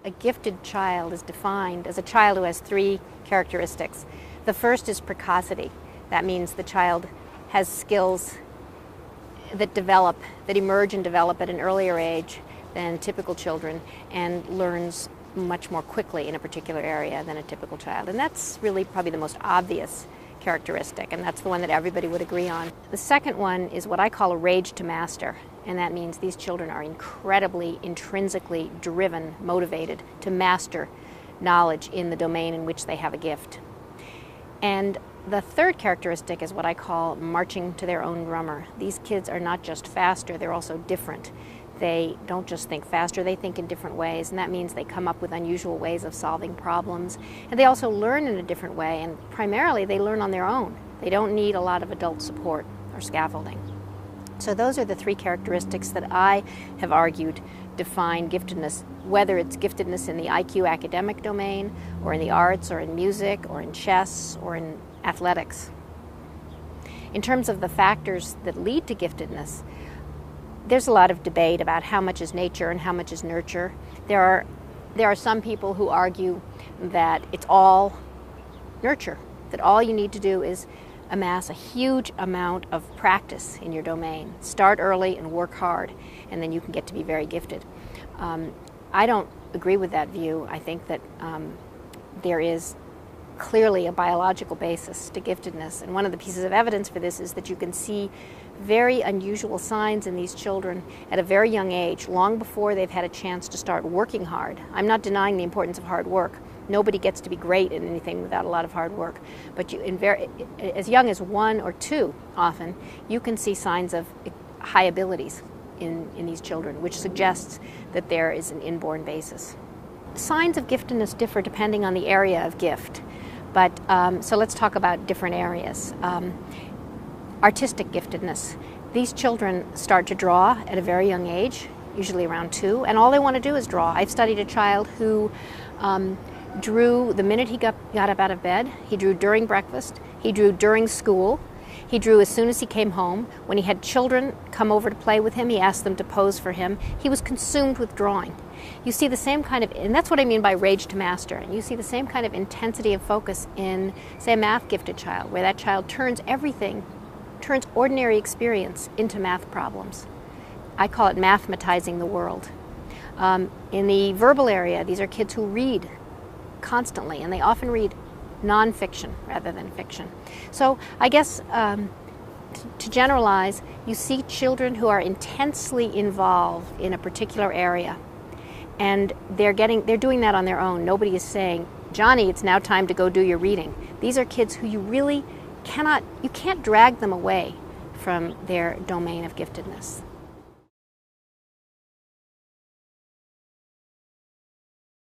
A gifted child is defined as a child who has three characteristics. The first is precocity. That means the child has skills that emerge and develop at an earlier age than typical children, and learns much more quickly in a particular area than a typical child. And that's really probably the most obvious characteristic, and that's the one that everybody would agree on. The second one is what I call a rage to master, and that means these children are incredibly intrinsically driven, motivated to master knowledge in the domain in which they have a gift. And the third characteristic is what I call marching to their own drummer. These kids are not just faster, they're also different. They don't just think faster, they think in different ways, and that means they come up with unusual ways of solving problems. And they also learn in a different way, and primarily they learn on their own. They don't need a lot of adult support or scaffolding. So those are the three characteristics that I have argued define giftedness, whether it's giftedness in the IQ academic domain, or in the arts, or in music, or in chess, or in athletics. In terms of the factors that lead to giftedness, there's a lot of debate about how much is nature and how much is nurture. There are some people who argue that it's all nurture, that all you need to do is amass a huge amount of practice in your domain. Start early and work hard, and then you can get to be very gifted. I don't agree with that view. I think that there is clearly a biological basis to giftedness, and one of the pieces of evidence for this is that you can see very unusual signs in these children at a very young age, long before they've had a chance to start working hard. I'm not denying the importance of hard work. Nobody gets to be great in anything without a lot of hard work. But as young as 1 or 2, often, you can see signs of high abilities in these children, which suggests that there is an inborn basis. Signs of giftedness differ depending on the area of gift. But so let's talk about different areas. Artistic giftedness. These children start to draw at a very young age, usually around 2, and all they want to do is draw. I've studied a child who drew the minute he got up out of bed. He drew during breakfast. He drew during school. He drew as soon as he came home. When he had children come over to play with him, he asked them to pose for him. He was consumed with drawing. You see the same kind of, and that's what I mean by rage to master, and you see the same kind of intensity of focus in, say, a math gifted child, where that child turns ordinary experience into math problems. I call it mathematizing the world. In the verbal area, these are kids who read constantly, and they often read nonfiction rather than fiction. So I guess to generalize, you see children who are intensely involved in a particular area, and they're doing that on their own. Nobody is saying, Johnny, it's now time to go do your reading. These are kids who you can't drag them away from their domain of giftedness.